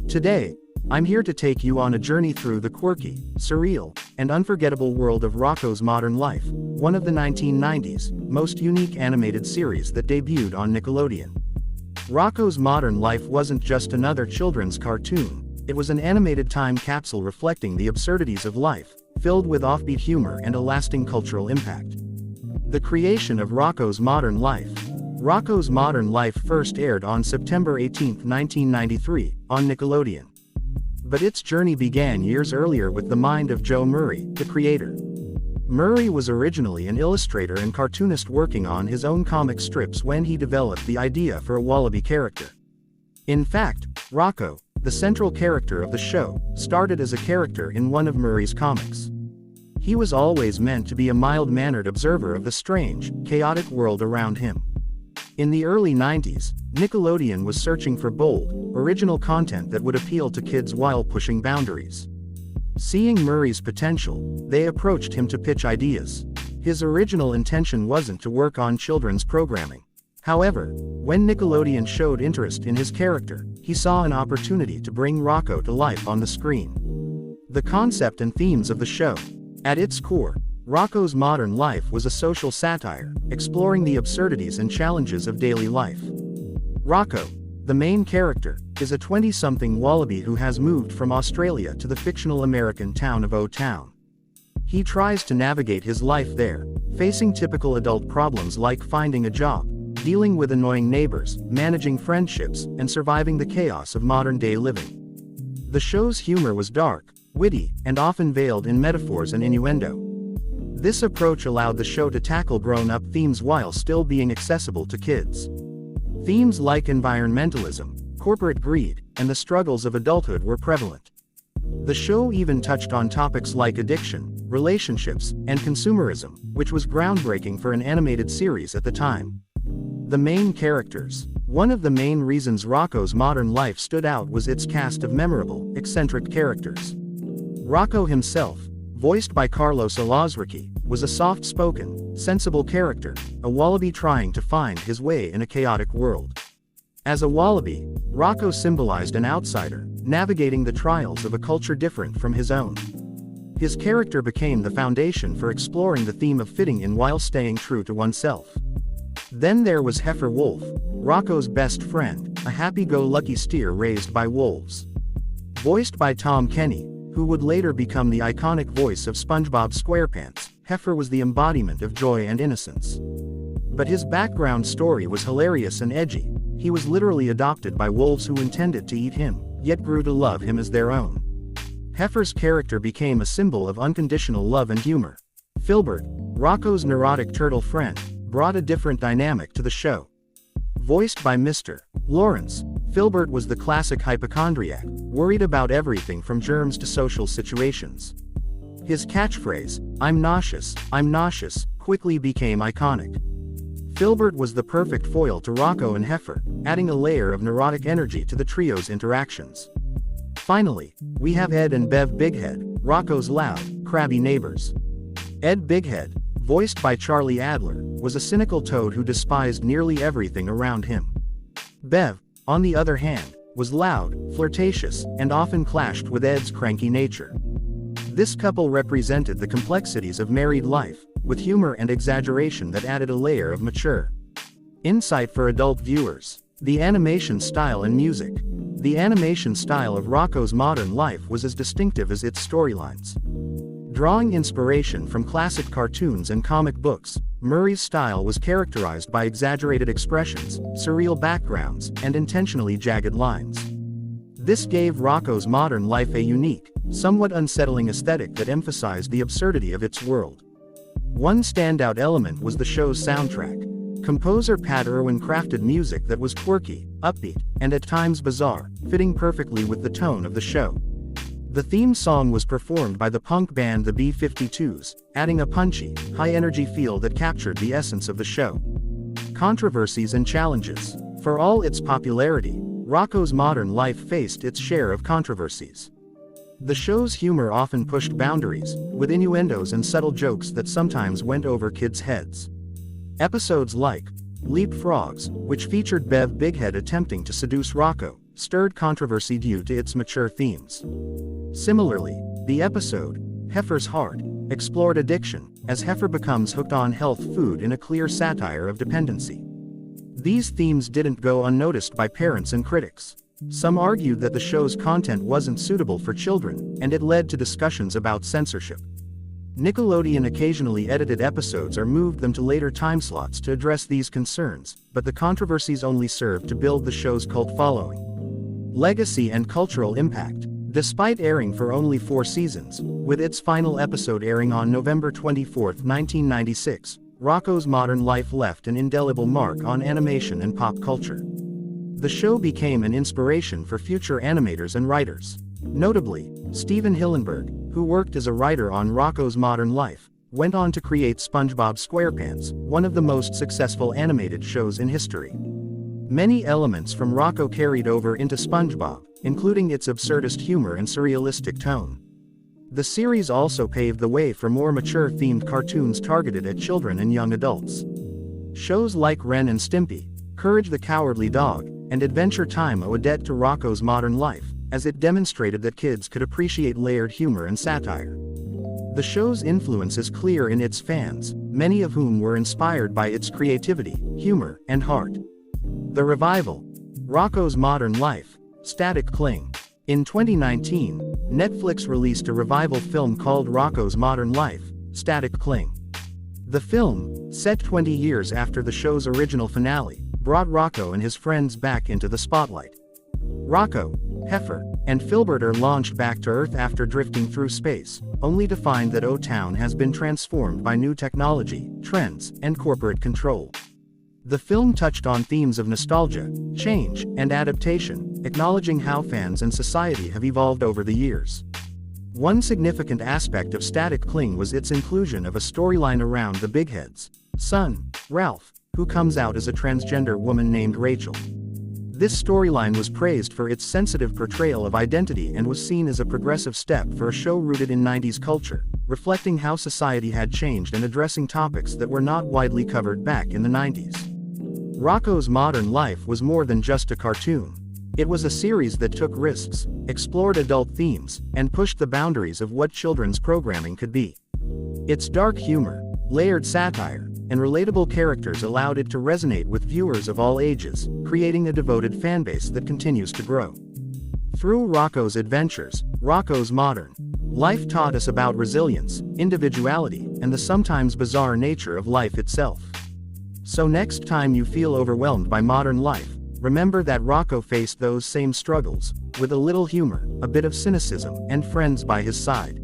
Today, I'm here to take you on a journey through the quirky, surreal, and unforgettable world of Rocko's Modern Life, one of the 1990s most unique animated series that debuted on Nickelodeon. Rocko's Modern Life wasn't just another children's cartoon, it was an animated time capsule reflecting the absurdities of life, filled with offbeat humor and a lasting cultural impact. The creation of Rocko's Modern Life. Rocko's Modern Life first aired on September 18, 1993, on Nickelodeon. But its journey began years earlier with the mind of Joe Murray, the creator. Murray was originally an illustrator and cartoonist working on his own comic strips when he developed the idea for a wallaby character. In fact, Rocko, the central character of the show, started as a character in one of Murray's comics. He was always meant to be a mild-mannered observer of the strange, chaotic world around him. In the early 90s, Nickelodeon was searching for bold, original content that would appeal to kids while pushing boundaries. Seeing Murray's potential, they approached him to pitch ideas. His original intention wasn't to work on children's programming. However, when Nickelodeon showed interest in his character, he saw an opportunity to bring Rocko to life on the screen. The concept and themes of the show. At its core, Rocko's Modern Life was a social satire, exploring the absurdities and challenges of daily life. Rocko, the main character, is a 20-something wallaby who has moved from Australia to the fictional American town of O-Town. He tries to navigate his life there, facing typical adult problems like finding a job, dealing with annoying neighbors, managing friendships, and surviving the chaos of modern-day living. The show's humor was dark, witty, and often veiled in metaphors and innuendo. This approach allowed the show to tackle grown-up themes while still being accessible to kids. Themes like environmentalism, corporate greed, and the struggles of adulthood were prevalent. The show even touched on topics like addiction, relationships, and consumerism, which was groundbreaking for an animated series at the time. The main characters. One of the main reasons Rocko's Modern Life stood out was its cast of memorable, eccentric characters. Rocko himself, voiced by Carlos Alazraqui, was a soft-spoken, sensible character, a wallaby trying to find his way in a chaotic world. As a wallaby, Rocko symbolized an outsider, navigating the trials of a culture different from his own. His character became the foundation for exploring the theme of fitting in while staying true to oneself. Then there was Heifer Wolf, Rocko's best friend, a happy-go-lucky steer raised by wolves. Voiced by Tom Kenny, who would later become the iconic voice of SpongeBob SquarePants, Heifer was the embodiment of joy and innocence. But his background story was hilarious and edgy. He was literally adopted by wolves who intended to eat him, yet grew to love him as their own. Heifer's character became a symbol of unconditional love and humor. Filbert, Rocko's neurotic turtle friend, brought a different dynamic to the show. Voiced by Mr. Lawrence, Filbert was the classic hypochondriac, worried about everything from germs to social situations. His catchphrase, I'm nauseous, quickly became iconic. Filbert was the perfect foil to Rocko and Heifer, adding a layer of neurotic energy to the trio's interactions. Finally, we have Ed and Bev Bighead, Rocko's loud, crabby neighbors. Ed Bighead, voiced by Charlie Adler, was a cynical toad who despised nearly everything around him. Bev, on the other hand, was loud, flirtatious, and often clashed with Ed's cranky nature. This couple represented the complexities of married life, with humor and exaggeration that added a layer of mature insight for adult viewers. The animation style and music. The animation style of Rocko's Modern Life was as distinctive as its storylines. Drawing inspiration from classic cartoons and comic books, Murray's style was characterized by exaggerated expressions, surreal backgrounds, and intentionally jagged lines. This gave Rocko's Modern Life a unique, somewhat unsettling aesthetic that emphasized the absurdity of its world. One standout element was the show's soundtrack. Composer Pat Irwin crafted music that was quirky, upbeat, and at times bizarre, fitting perfectly with the tone of the show. The theme song was performed by the punk band the B-52s, adding a punchy, high-energy feel that captured the essence of the show. Controversies and challenges. For all its popularity, Rocko's Modern Life faced its share of controversies. The show's humor often pushed boundaries, with innuendos and subtle jokes that sometimes went over kids' heads. Episodes like Leapfrogs, which featured Bev Bighead attempting to seduce Rocko, stirred controversy due to its mature themes. Similarly, the episode, Heifer's Heart, explored addiction, as Heifer becomes hooked on health food in a clear satire of dependency. These themes didn't go unnoticed by parents and critics. Some argued that the show's content wasn't suitable for children, and it led to discussions about censorship. Nickelodeon occasionally edited episodes or moved them to later time slots to address these concerns, but the controversies only served to build the show's cult following. Legacy and cultural impact. Despite airing for only 4 seasons, with its final episode airing on November 24, 1996, Rocko's modern life left an indelible mark on animation and pop culture. The show became an inspiration for future animators and writers. Notably, Steven Hillenburg, who worked as a writer on Rocko's modern life, went on to create SpongeBob SquarePants, one of the most successful animated shows in history. Many elements from Rocko carried over into SpongeBob, including its absurdist humor and surrealistic tone. The series also paved the way for more mature-themed cartoons targeted at children and young adults. Shows like Ren and Stimpy, Courage the Cowardly Dog, and Adventure Time owe a debt to Rocko's modern life, as it demonstrated that kids could appreciate layered humor and satire. The show's influence is clear in its fans, many of whom were inspired by its creativity, humor, and heart. The revival. Rocko's modern life. Static Cling. In 2019, Netflix released a revival film called Rocko's Modern Life, Static Cling. The film, set 20 years after the show's original finale, brought Rocko and his friends back into the spotlight. Rocko, Heifer, and Filbert are launched back to Earth after drifting through space, only to find that O-Town has been transformed by new technology, trends, and corporate control. The film touched on themes of nostalgia, change, and adaptation, acknowledging how fans and society have evolved over the years. One significant aspect of Static Cling was its inclusion of a storyline around the Big Head's son, Ralph, who comes out as a transgender woman named Rachel. This storyline was praised for its sensitive portrayal of identity and was seen as a progressive step for a show rooted in 90s culture, reflecting how society had changed and addressing topics that were not widely covered back in the 90s. Rocko's Modern Life was more than just a cartoon. It was a series that took risks, explored adult themes, and pushed the boundaries of what children's programming could be. Its dark humor, layered satire, and relatable characters allowed it to resonate with viewers of all ages, creating a devoted fanbase that continues to grow. Through Rocko's adventures, Rocko's Modern Life taught us about resilience, individuality, and the sometimes bizarre nature of life itself. So next time you feel overwhelmed by modern life, remember that Rocko faced those same struggles, with a little humor, a bit of cynicism, and friends by his side.